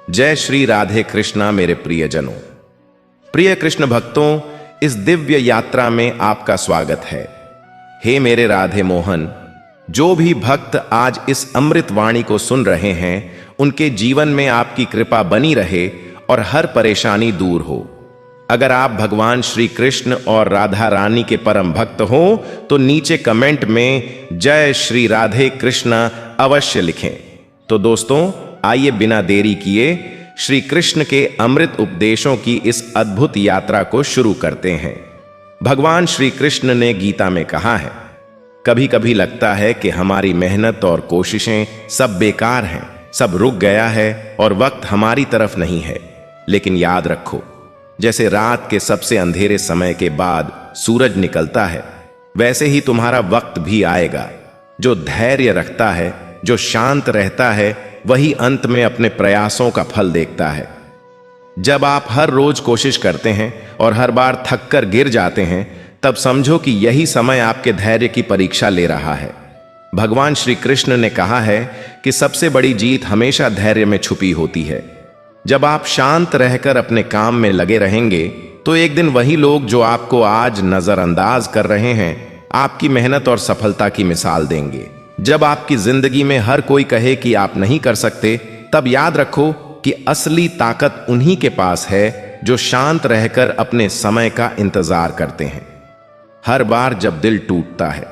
जय श्री राधे कृष्णा मेरे प्रियजनों। प्रिय कृष्ण भक्तों, इस दिव्य यात्रा में आपका स्वागत है। हे मेरे राधे मोहन, जो भी भक्त आज इस अमृत वाणी को सुन रहे हैं, उनके जीवन में आपकी कृपा बनी रहे और हर परेशानी दूर हो। अगर आप भगवान श्री कृष्ण और राधा रानी के परम भक्त हो तो नीचे कमेंट में जय श्री राधे कृष्णा अवश्य लिखें। तो दोस्तों, आइए बिना देरी किए श्री कृष्ण के अमृत उपदेशों की इस अद्भुत यात्रा को शुरू करते हैं। भगवान श्री कृष्ण ने गीता में कहा है, कभी कभी लगता है कि हमारी मेहनत और कोशिशें सब बेकार हैं, सब रुक गया है और वक्त हमारी तरफ नहीं है। लेकिन याद रखो, जैसे रात के सबसे अंधेरे समय के बाद सूरज निकलता है, वैसे ही तुम्हारा वक्त भी आएगा। जो धैर्य रखता है, जो शांत रहता है, वही अंत में अपने प्रयासों का फल देखता है। जब आप हर रोज कोशिश करते हैं और हर बार थक कर गिर जाते हैं, तब समझो कि यही समय आपके धैर्य की परीक्षा ले रहा है। भगवान श्री कृष्ण ने कहा है कि सबसे बड़ी जीत हमेशा धैर्य में छुपी होती है। जब आप शांत रहकर अपने काम में लगे रहेंगे, तो एक दिन वही लोग जो आपको आज नजरअंदाज कर रहे हैं, आपकी मेहनत और सफलता की मिसाल देंगे। जब आपकी जिंदगी में हर कोई कहे कि आप नहीं कर सकते, तब याद रखो कि असली ताकत उन्हीं के पास है जो शांत रहकर अपने समय का इंतजार करते हैं। हर बार जब दिल टूटता है,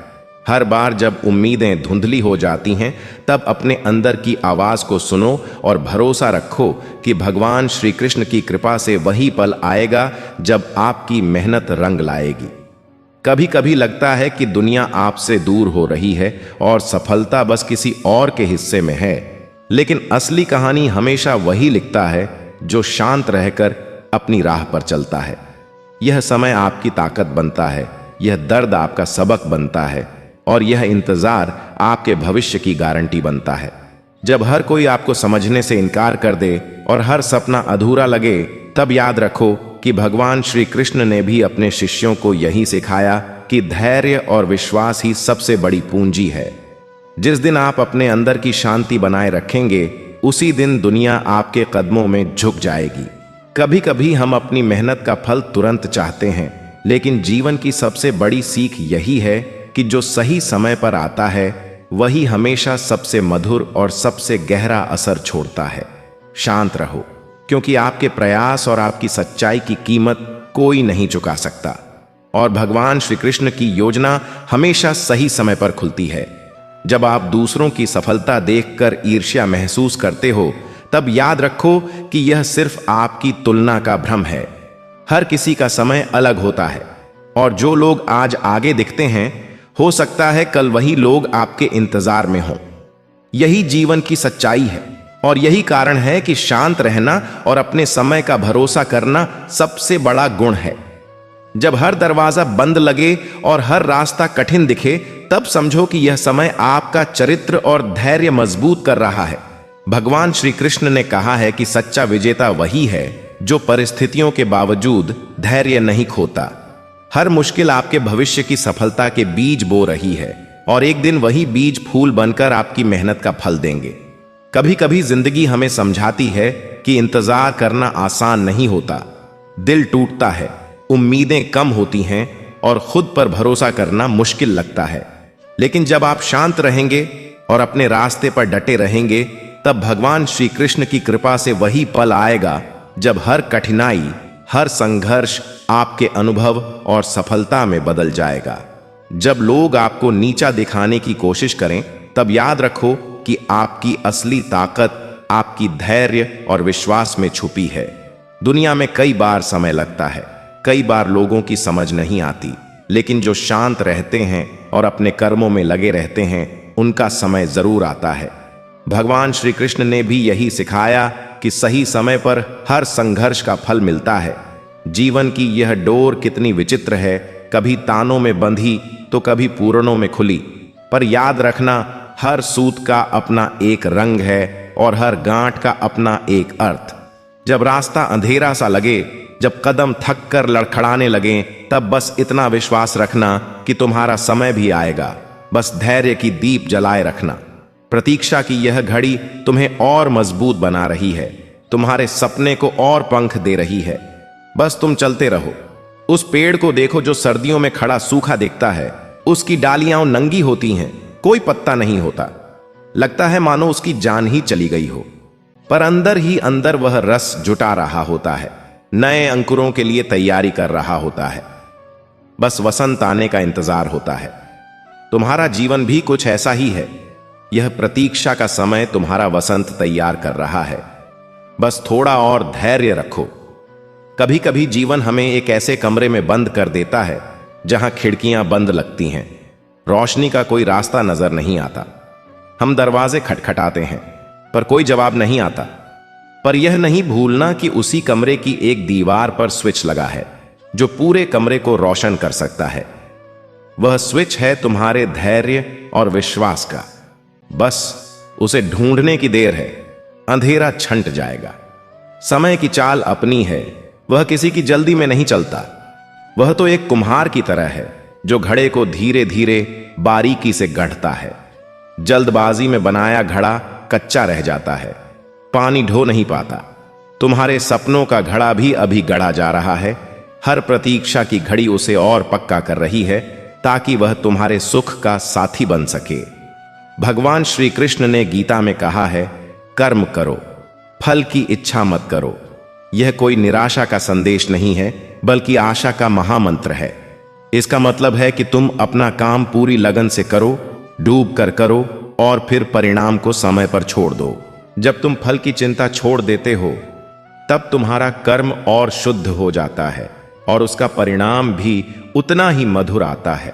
हर बार जब उम्मीदें धुंधली हो जाती हैं, तब अपने अंदर की आवाज को सुनो और भरोसा रखो कि भगवान श्री कृष्ण की कृपा से वही पल आएगा जब आपकी मेहनत रंग लाएगी। कभी कभी लगता है कि दुनिया आपसे दूर हो रही है और सफलता बस किसी और के हिस्से में है, लेकिन असली कहानी हमेशा वही लिखता है जो शांत रहकर अपनी राह पर चलता है। यह समय आपकी ताकत बनता है, यह दर्द आपका सबक बनता है और यह इंतजार आपके भविष्य की गारंटी बनता है। जब हर कोई आपको समझने से इनकार कर दे और हर सपना अधूरा लगे, तब याद रखो कि भगवान श्री कृष्ण ने भी अपने शिष्यों को यही सिखाया कि धैर्य और विश्वास ही सबसे बड़ी पूंजी है। जिस दिन आप अपने अंदर की शांति बनाए रखेंगे, उसी दिन दुनिया आपके कदमों में झुक जाएगी। कभी कभी हम अपनी मेहनत का फल तुरंत चाहते हैं, लेकिन जीवन की सबसे बड़ी सीख यही है कि जो सही समय पर आता है, वही हमेशा सबसे मधुर और सबसे गहरा असर छोड़ता है। शांत रहो, क्योंकि आपके प्रयास और आपकी सच्चाई की कीमत कोई नहीं चुका सकता और भगवान श्री कृष्ण की योजना हमेशा सही समय पर खुलती है। जब आप दूसरों की सफलता देखकर ईर्ष्या महसूस करते हो, तब याद रखो कि यह सिर्फ आपकी तुलना का भ्रम है। हर किसी का समय अलग होता है और जो लोग आज आगे दिखते हैं, हो सकता है कल वही लोग आपके इंतजार में हों। यही जीवन की सच्चाई है और यही कारण है कि शांत रहना और अपने समय का भरोसा करना सबसे बड़ा गुण है। जब हर दरवाजा बंद लगे और हर रास्ता कठिन दिखे, तब समझो कि यह समय आपका चरित्र और धैर्य मजबूत कर रहा है। भगवान श्री कृष्ण ने कहा है कि सच्चा विजेता वही है जो परिस्थितियों के बावजूद धैर्य नहीं खोता। हर मुश्किल आपके भविष्य की सफलता के बीज बो रही है और एक दिन वही बीज फूल बनकर आपकी मेहनत का फल देंगे। कभी कभी जिंदगी हमें समझाती है कि इंतजार करना आसान नहीं होता। दिल टूटता है, उम्मीदें कम होती हैं और खुद पर भरोसा करना मुश्किल लगता है। लेकिन जब आप शांत रहेंगे और अपने रास्ते पर डटे रहेंगे, तब भगवान श्री कृष्ण की कृपा से वही पल आएगा जब हर कठिनाई, हर संघर्ष आपके अनुभव और सफलता में बदल जाएगा। जब लोग आपको नीचा दिखाने की कोशिश करें, तब याद रखो कि आपकी असली ताकत आपकी धैर्य और विश्वास में छुपी है। दुनिया में कई बार समय लगता है, कई बार लोगों की समझ नहीं आती, लेकिन जो शांत रहते हैं और अपने कर्मों में लगे रहते हैं, उनका समय जरूर आता है। भगवान श्री कृष्ण ने भी यही सिखाया कि सही समय पर हर संघर्ष का फल मिलता है। जीवन की यह डोर कितनी विचित्र है, कभी तानों में बंधी तो कभी पूरणों में खुली, पर याद रखना, हर सूत का अपना एक रंग है और हर गांठ का अपना एक अर्थ। जब रास्ता अंधेरा सा लगे, जब कदम थक कर लड़खड़ाने लगे, तब बस इतना विश्वास रखना कि तुम्हारा समय भी आएगा। बस धैर्य की दीप जलाए रखना। प्रतीक्षा की यह घड़ी तुम्हें और मजबूत बना रही है। तुम्हारे सपने को और पंख दे रही है। बस तुम चलते रहो। उस पेड़ को देखो जो सर्दियों में खड़ा सूखा दिखता है। उसकी डालियां नंगी होती हैं, कोई पत्ता नहीं होता। लगता है मानो उसकी जान ही चली गई हो, पर अंदर ही अंदर वह रस जुटा रहा होता है, नए अंकुरों के लिए तैयारी कर रहा होता है। बस वसंत आने का इंतजार होता है। तुम्हारा जीवन भी कुछ ऐसा ही है। यह प्रतीक्षा का समय तुम्हारा वसंत तैयार कर रहा है। बस थोड़ा और धैर्य रखो। कभी कभी जीवन हमें एक ऐसे कमरे में बंद कर देता है जहां खिड़कियां बंद लगती हैं, रोशनी का कोई रास्ता नजर नहीं आता। हम दरवाजे खटखटाते हैं पर कोई जवाब नहीं आता। पर यह नहीं भूलना कि उसी कमरे की एक दीवार पर स्विच लगा है जो पूरे कमरे को रोशन कर सकता है। वह स्विच है तुम्हारे धैर्य और विश्वास का। बस उसे ढूंढने की देर है, अंधेरा छंट जाएगा। समय की चाल अपनी है, वह किसी की जल्दी में नहीं चलता। वह तो एक कुम्हार की तरह है जो घड़े को धीरे धीरे बारीकी से गढ़ता है। जल्दबाजी में बनाया घड़ा कच्चा रह जाता है, पानी ढो नहीं पाता। तुम्हारे सपनों का घड़ा भी अभी गढ़ा जा रहा है। हर प्रतीक्षा की घड़ी उसे और पक्का कर रही है ताकि वह तुम्हारे सुख का साथी बन सके। भगवान श्री कृष्ण ने गीता में कहा है, कर्म करो, फल की इच्छा मत करो। यह कोई निराशा का संदेश नहीं है, बल्कि आशा का महामंत्र है। इसका मतलब है कि तुम अपना काम पूरी लगन से करो, डूब कर करो और फिर परिणाम को समय पर छोड़ दो। जब तुम फल की चिंता छोड़ देते हो तब तुम्हारा कर्म और शुद्ध हो जाता है और उसका परिणाम भी उतना ही मधुर आता है।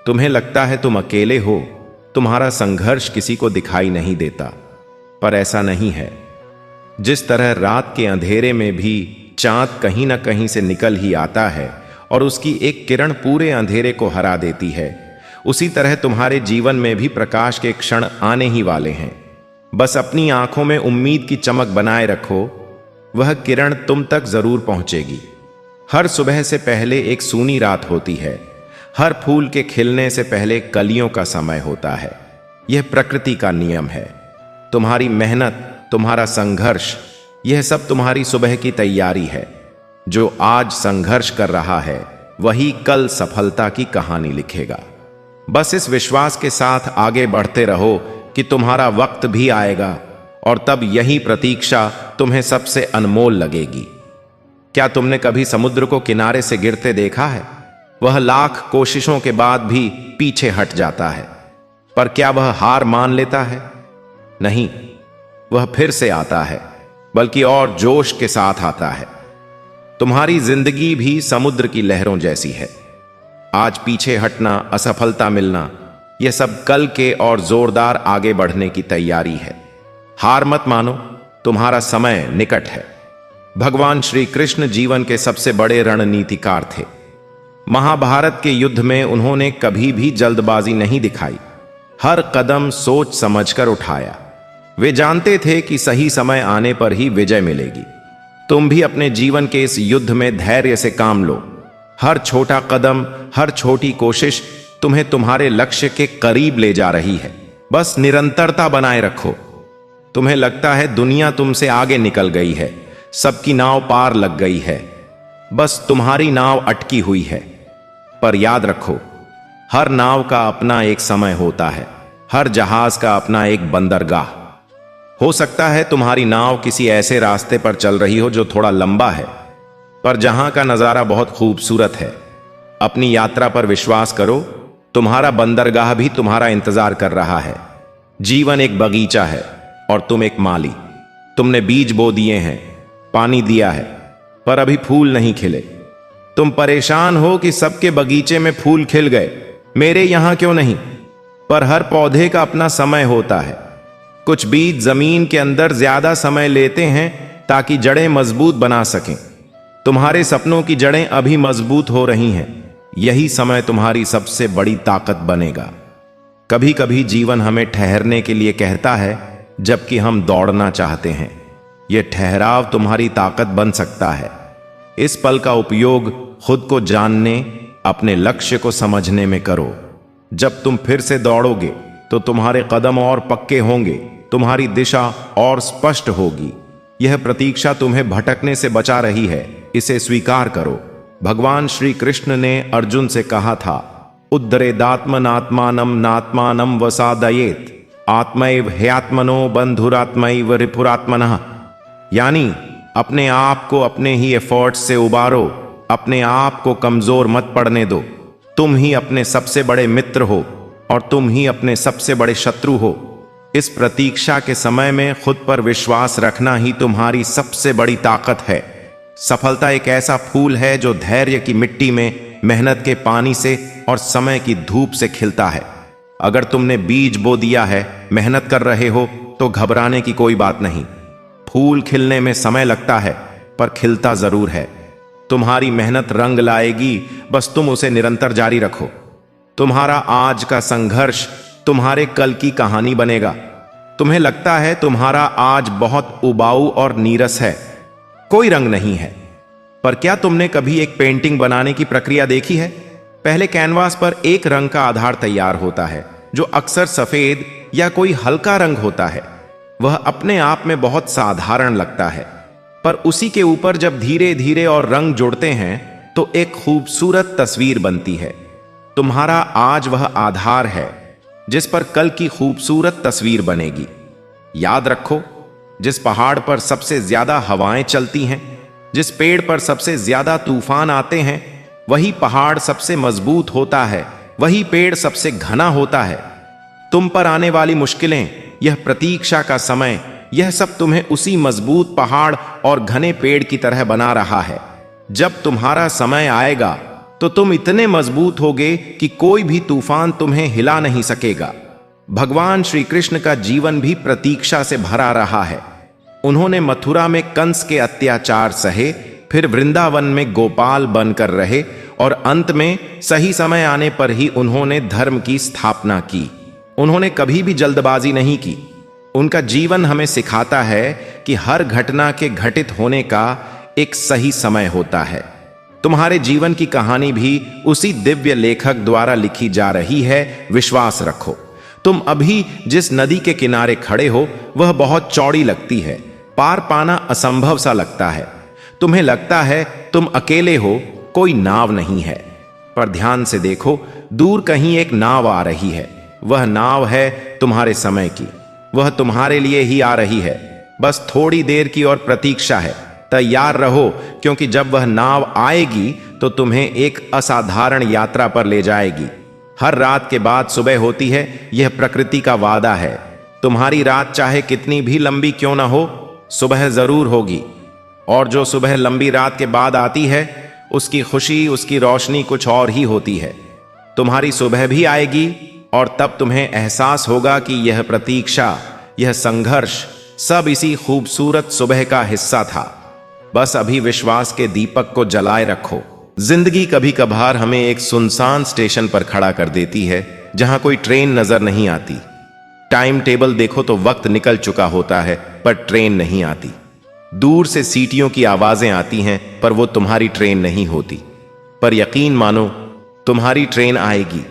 तुम्हें लगता है तुम अकेले हो, तुम्हारा संघर्ष किसी को दिखाई नहीं देता, पर ऐसा नहीं है। जिस तरह रात के अंधेरे में भी चांद कहीं ना कहीं से निकल ही आता है और उसकी एक किरण पूरे अंधेरे को हरा देती है, उसी तरह तुम्हारे जीवन में भी प्रकाश के क्षण आने ही वाले हैं। बस अपनी आंखों में उम्मीद की चमक बनाए रखो, वह किरण तुम तक जरूर पहुंचेगी। हर सुबह से पहले एक सूनी रात होती है, हर फूल के खिलने से पहले कलियों का समय होता है। यह प्रकृति का नियम है। तुम्हारी मेहनत, तुम्हारा संघर्ष, यह सब तुम्हारी सुबह की तैयारी है। जो आज संघर्ष कर रहा है वही कल सफलता की कहानी लिखेगा। बस इस विश्वास के साथ आगे बढ़ते रहो कि तुम्हारा वक्त भी आएगा और तब यही प्रतीक्षा तुम्हें सबसे अनमोल लगेगी। क्या तुमने कभी समुद्र को किनारे से गिरते देखा है? वह लाख कोशिशों के बाद भी पीछे हट जाता है, पर क्या वह हार मान लेता है? नहीं, वह फिर से आता है, बल्कि और जोश के साथ आता है। तुम्हारी जिंदगी भी समुद्र की लहरों जैसी है। आज पीछे हटना, असफलता मिलना, यह सब कल के और जोरदार आगे बढ़ने की तैयारी है। हार मत मानो, तुम्हारा समय निकट है। भगवान श्री कृष्ण जीवन के सबसे बड़े रणनीतिकार थे। महाभारत के युद्ध में उन्होंने कभी भी जल्दबाजी नहीं दिखाई, हर कदम सोच समझकर उठाया। वे जानते थे कि सही समय आने पर ही विजय मिलेगी। तुम भी अपने जीवन के इस युद्ध में धैर्य से काम लो। हर छोटा कदम, हर छोटी कोशिश तुम्हें तुम्हारे लक्ष्य के करीब ले जा रही है। बस निरंतरता बनाए रखो। तुम्हें लगता है दुनिया तुमसे आगे निकल गई है, सबकी नाव पार लग गई है, बस तुम्हारी नाव अटकी हुई है। पर याद रखो, हर नाव का अपना एक समय होता है, हर जहाज का अपना एक बंदरगाह। हो सकता है तुम्हारी नाव किसी ऐसे रास्ते पर चल रही हो जो थोड़ा लंबा है, पर जहां का नजारा बहुत खूबसूरत है। अपनी यात्रा पर विश्वास करो, तुम्हारा बंदरगाह भी तुम्हारा इंतजार कर रहा है। जीवन एक बगीचा है और तुम एक माली। तुमने बीज बो दिए हैं, पानी दिया है, पर अभी फूल नहीं खिले। तुम परेशान हो कि सबके बगीचे में फूल खिल गए, मेरे यहां क्यों नहीं? पर हर पौधे का अपना समय होता है। कुछ बीज जमीन के अंदर ज्यादा समय लेते हैं ताकि जड़ें मजबूत बना सकें। तुम्हारे सपनों की जड़ें अभी मजबूत हो रही हैं, यही समय तुम्हारी सबसे बड़ी ताकत बनेगा। कभी कभी जीवन हमें ठहरने के लिए कहता है, जबकि हम दौड़ना चाहते हैं। यह ठहराव तुम्हारी ताकत बन सकता है। इस पल का उपयोग खुद को जानने, अपने लक्ष्य को समझने में करो। जब तुम फिर से दौड़ोगे तो तुम्हारे कदम और पक्के होंगे, तुम्हारी दिशा और स्पष्ट होगी। यह प्रतीक्षा तुम्हें भटकने से बचा रही है, इसे स्वीकार करो। भगवान श्री कृष्ण ने अर्जुन से कहा था, उद्धरेदात्मनात्मानं नात्मानं वसादयेत आत्मैव ह्यात्मनो बंधुरात्मैव रिपुरात्मनः। यानी अपने आप को अपने ही एफर्ट्स से उबारो, अपने आप को कमजोर मत पड़ने दो। तुम ही अपने सबसे बड़े मित्र हो और तुम ही अपने सबसे बड़े शत्रु हो। इस प्रतीक्षा के समय में खुद पर विश्वास रखना ही तुम्हारी सबसे बड़ी ताकत है। सफलता एक ऐसा फूल है जो धैर्य की मिट्टी में मेहनत के पानी से और समय की धूप से खिलता है। अगर तुमने बीज बो दिया है, मेहनत कर रहे हो, तो घबराने की कोई बात नहीं। फूल खिलने में समय लगता है पर खिलता जरूर है। तुम्हारी मेहनत रंग लाएगी, बस तुम उसे निरंतर जारी रखो। तुम्हारा आज का संघर्ष तुम्हारे कल की कहानी बनेगा। तुम्हें लगता है तुम्हारा आज बहुत उबाऊ और नीरस है, कोई रंग नहीं है, पर क्या तुमने कभी एक पेंटिंग बनाने की प्रक्रिया देखी है? पहले कैनवास पर एक रंग का आधार तैयार होता है, जो अक्सर सफेद या कोई हल्का रंग होता है। वह अपने आप में बहुत साधारण लगता है, पर उसी के ऊपर जब धीरे धीरे और रंग जुड़ते हैं तो एक खूबसूरत तस्वीर बनती है। तुम्हारा आज वह आधार है जिस पर कल की खूबसूरत तस्वीर बनेगी। याद रखो, जिस पहाड़ पर सबसे ज्यादा हवाएं चलती हैं, जिस पेड़ पर सबसे ज्यादा तूफान आते हैं, वही पहाड़ सबसे मजबूत होता है, वही पेड़ सबसे घना होता है। तुम पर आने वाली मुश्किलें, यह प्रतीक्षा का समय, यह सब तुम्हें उसी मजबूत पहाड़ और घने पेड़ की तरह बना रहा है। जब तुम्हारा समय आएगा तो तुम इतने मजबूत होगे कि कोई भी तूफान तुम्हें हिला नहीं सकेगा। भगवान श्री कृष्ण का जीवन भी प्रतीक्षा से भरा रहा है। उन्होंने मथुरा में कंस के अत्याचार सहे, फिर वृंदावन में गोपाल बनकर रहे और अंत में सही समय आने पर ही उन्होंने धर्म की स्थापना की। उन्होंने कभी भी जल्दबाजी नहीं की। उनका जीवन हमें सिखाता है कि हर घटना के घटित होने का एक सही समय होता है। तुम्हारे जीवन की कहानी भी उसी दिव्य लेखक द्वारा लिखी जा रही है, विश्वास रखो। तुम अभी जिस नदी के किनारे खड़े हो वह बहुत चौड़ी लगती है, पार पाना असंभव सा लगता है। तुम्हें लगता है तुम अकेले हो, कोई नाव नहीं है, पर ध्यान से देखो, दूर कहीं एक नाव आ रही है। वह नाव है तुम्हारे समय की, वह तुम्हारे लिए ही आ रही है। बस थोड़ी देर की और प्रतीक्षा है। तैयार रहो, क्योंकि जब वह नाव आएगी तो तुम्हें एक असाधारण यात्रा पर ले जाएगी। हर रात के बाद सुबह होती है, यह प्रकृति का वादा है। तुम्हारी रात चाहे कितनी भी लंबी क्यों ना हो, सुबह जरूर होगी। और जो सुबह लंबी रात के बाद आती है, उसकी खुशी, उसकी रोशनी कुछ और ही होती है। तुम्हारी सुबह भी आएगी और तब तुम्हें एहसास होगा कि यह प्रतीक्षा, यह संघर्ष सब इसी खूबसूरत सुबह का हिस्सा था। बस अभी विश्वास के दीपक को जलाए रखो। जिंदगी कभी कभार हमें एक सुनसान स्टेशन पर खड़ा कर देती है, जहां कोई ट्रेन नजर नहीं आती। टाइम टेबल देखो तो वक्त निकल चुका होता है, पर ट्रेन नहीं आती। दूर से सीटियों की आवाजें आती हैं, पर वो तुम्हारी ट्रेन नहीं होती। पर यकीन मानो, तुम्हारी ट्रेन आएगी।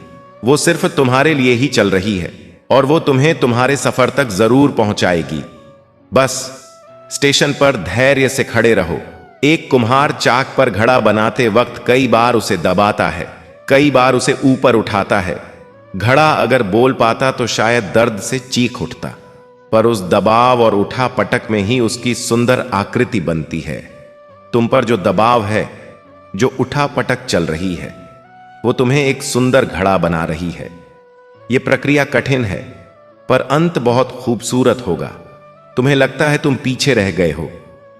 वो सिर्फ तुम्हारे लिए ही चल रही है और वो तुम्हें तुम्हारे सफर तक जरूर पहुंचाएगी। बस स्टेशन पर धैर्य से खड़े रहो। एक कुम्हार चाक पर घड़ा बनाते वक्त कई बार उसे दबाता है, कई बार उसे ऊपर उठाता है। घड़ा अगर बोल पाता तो शायद दर्द से चीख उठता, पर उस दबाव और उठा पटक में ही उसकी सुंदर आकृति बनती है। तुम पर जो दबाव है, जो उठा पटक चल रही है, वो तुम्हें एक सुंदर घड़ा बना रही है। ये प्रक्रिया कठिन है, पर अंत बहुत खूबसूरत होगा। तुम्हें लगता है तुम पीछे रह गए हो,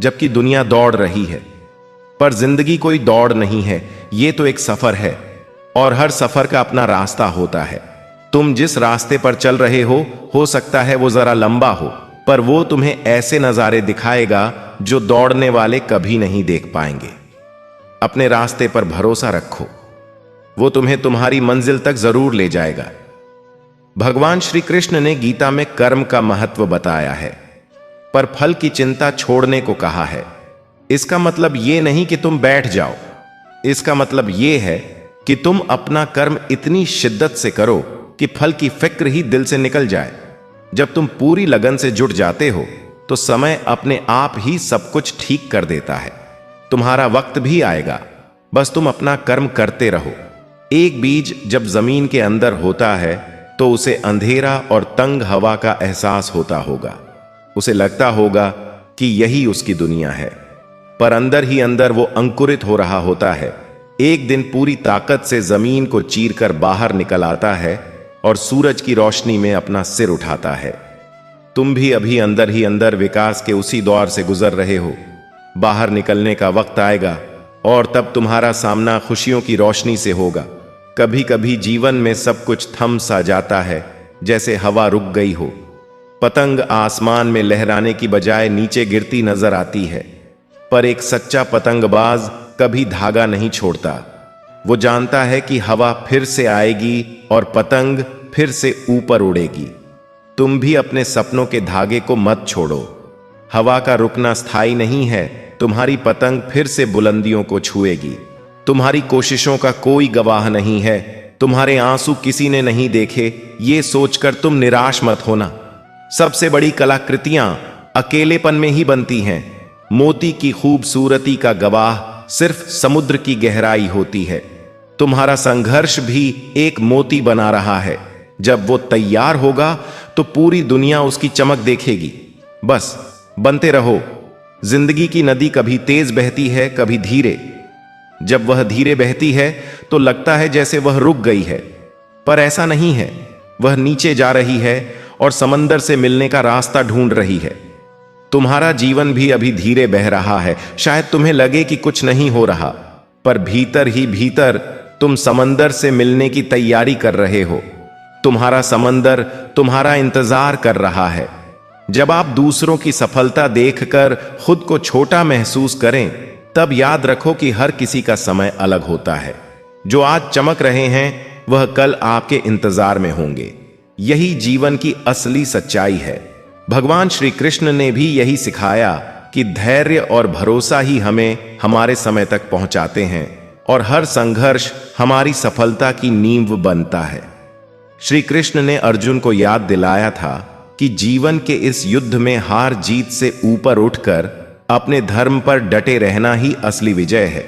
जबकि दुनिया दौड़ रही है, पर जिंदगी कोई दौड़ नहीं है, ये तो एक सफर है और हर सफर का अपना रास्ता होता है। तुम जिस रास्ते पर चल रहे हो सकता है वो जरा लंबा हो, पर वो तुम्हें ऐसे नजारे दिखाएगा जो दौड़ने वाले कभी नहीं देख पाएंगे। अपने रास्ते पर भरोसा रखो, वो तुम्हें तुम्हारी मंजिल तक जरूर ले जाएगा। भगवान श्री कृष्ण ने गीता में कर्म का महत्व बताया है, पर फल की चिंता छोड़ने को कहा है। इसका मतलब यह नहीं कि तुम बैठ जाओ, इसका मतलब यह है कि तुम अपना कर्म इतनी शिद्दत से करो कि फल की फिक्र ही दिल से निकल जाए। जब तुम पूरी लगन से जुट जाते हो तो समय अपने आप ही सब कुछ ठीक कर देता है। तुम्हारा वक्त भी आएगा, बस तुम अपना कर्म करते रहो। एक बीज जब जमीन के अंदर होता है तो उसे अंधेरा और तंग हवा का एहसास होता होगा। उसे लगता होगा कि यही उसकी दुनिया है, पर अंदर ही अंदर वो अंकुरित हो रहा होता है। एक दिन पूरी ताकत से जमीन को चीरकर बाहर निकल आता है और सूरज की रोशनी में अपना सिर उठाता है। तुम भी अभी अंदर ही अंदर विकास के उसी दौर से गुजर रहे हो। बाहर निकलने का वक्त आएगा और तब तुम्हारा सामना खुशियों की रोशनी से होगा। कभी कभी जीवन में सब कुछ थम सा जाता है, जैसे हवा रुक गई हो। पतंग आसमान में लहराने की बजाय नीचे गिरती नजर आती है, पर एक सच्चा पतंगबाज कभी धागा नहीं छोड़ता। वो जानता है कि हवा फिर से आएगी और पतंग फिर से ऊपर उड़ेगी। तुम भी अपने सपनों के धागे को मत छोड़ो। हवा का रुकना स्थायी नहीं है। तुम्हारी पतंग फिर से बुलंदियों को छुएगी। तुम्हारी कोशिशों का कोई गवाह नहीं है। तुम्हारे आंसू किसी ने नहीं देखे, ये सोचकर तुम निराश मत होना। सबसे बड़ी कलाकृतियां अकेलेपन में ही बनती हैं। मोती की खूबसूरती का गवाह सिर्फ समुद्र की गहराई होती है। तुम्हारा संघर्ष भी एक मोती बना रहा है। जब वो तैयार होगा तो पूरी दुनिया उसकी चमक देखेगी। बस बनते रहो। जिंदगी की नदी कभी तेज बहती है, कभी धीरे। जब वह धीरे बहती है तो लगता है जैसे वह रुक गई है, पर ऐसा नहीं है। वह नीचे जा रही है और समंदर से मिलने का रास्ता ढूंढ रही है। तुम्हारा जीवन भी अभी धीरे बह रहा है। शायद तुम्हें लगे कि कुछ नहीं हो रहा, पर भीतर ही भीतर तुम समंदर से मिलने की तैयारी कर रहे हो। तुम्हारा समंदर तुम्हारा इंतजार कर रहा है। जब आप दूसरों की सफलता देखकर खुद को छोटा महसूस करें, तब याद रखो कि हर किसी का समय अलग होता है। जो आज चमक रहे हैं वह कल आपके इंतजार में होंगे। यही जीवन की असली सच्चाई है। भगवान श्री कृष्ण ने भी यही सिखाया कि धैर्य और भरोसा ही हमें हमारे समय तक पहुंचाते हैं और हर संघर्ष हमारी सफलता की नींव बनता है। श्री कृष्ण ने अर्जुन को याद दिलाया था कि जीवन के इस युद्ध में हार जीत से ऊपर उठकर अपने धर्म पर डटे रहना ही असली विजय है।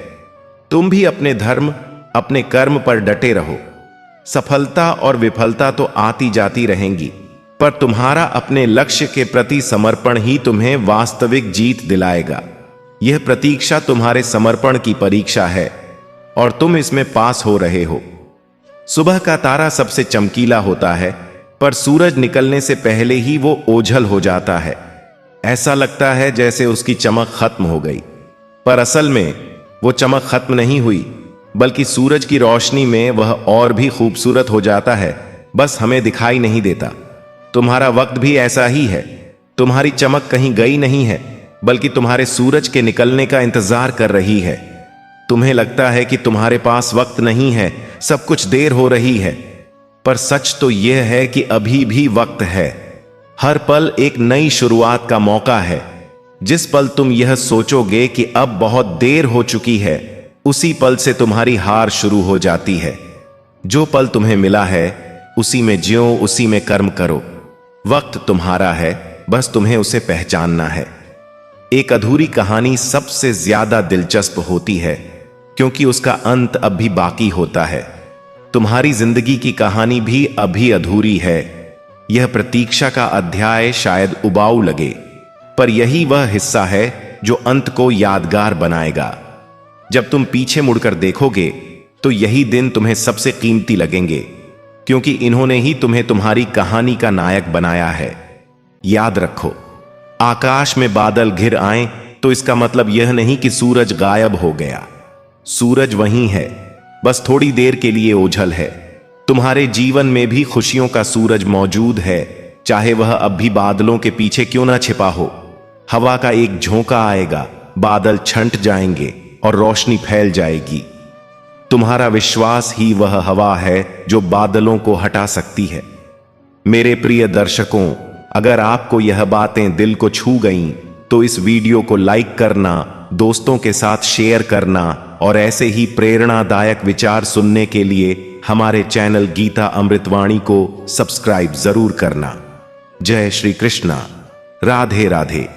तुम भी अपने धर्म, अपने कर्म पर डटे रहो। सफलता और विफलता तो आती जाती रहेंगी, पर तुम्हारा अपने लक्ष्य के प्रति समर्पण ही तुम्हें वास्तविक जीत दिलाएगा। यह प्रतीक्षा तुम्हारे समर्पण की परीक्षा है और तुम इसमें पास हो रहे हो। सुबह का तारा सबसे चमकीला होता है, पर सूरज निकलने से पहले ही वो ओझल हो जाता है। ऐसा लगता है जैसे उसकी चमक खत्म हो गई, पर असल में वो चमक खत्म नहीं हुई, बल्कि सूरज की रोशनी में वह और भी खूबसूरत हो जाता है, बस हमें दिखाई नहीं देता। तुम्हारा वक्त भी ऐसा ही है। तुम्हारी चमक कहीं गई नहीं है, बल्कि तुम्हारे सूरज के निकलने का इंतजार कर रही है। तुम्हें लगता है कि तुम्हारे पास वक्त नहीं है, सब कुछ देर हो रही है, पर सच तो यह है कि अभी भी वक्त है। हर पल एक नई शुरुआत का मौका है। जिस पल तुम यह सोचोगे कि अब बहुत देर हो चुकी है, उसी पल से तुम्हारी हार शुरू हो जाती है। जो पल तुम्हें मिला है उसी में जियो, उसी में कर्म करो। वक्त तुम्हारा है, बस तुम्हें उसे पहचानना है। एक अधूरी कहानी सबसे ज्यादा दिलचस्प होती है, क्योंकि उसका अंत अब भी बाकी होता है। तुम्हारी जिंदगी की कहानी भी अभी अधूरी है। यह प्रतीक्षा का अध्याय शायद उबाऊ लगे, पर यही वह हिस्सा है जो अंत को यादगार बनाएगा। जब तुम पीछे मुड़कर देखोगे तो यही दिन तुम्हें सबसे कीमती लगेंगे, क्योंकि इन्होंने ही तुम्हें तुम्हारी कहानी का नायक बनाया है। याद रखो, आकाश में बादल घिर आए तो इसका मतलब यह नहीं कि सूरज गायब हो गया। सूरज वहीं है, बस थोड़ी देर के लिए ओझल है। तुम्हारे जीवन में भी खुशियों का सूरज मौजूद है, चाहे वह अब भी बादलों के पीछे क्यों ना छिपा हो। हवा का एक झोंका आएगा, बादल छंट जाएंगे और रोशनी फैल जाएगी। तुम्हारा विश्वास ही वह हवा है जो बादलों को हटा सकती है। मेरे प्रिय दर्शकों, अगर आपको यह बातें दिल को छू गईं, तो इस वीडियो को लाइक करना, दोस्तों के साथ शेयर करना और ऐसे ही प्रेरणादायक विचार सुनने के लिए हमारे चैनल गीता अमृतवाणी को सब्सक्राइब जरूर करना। जय श्री कृष्णा। राधे राधे।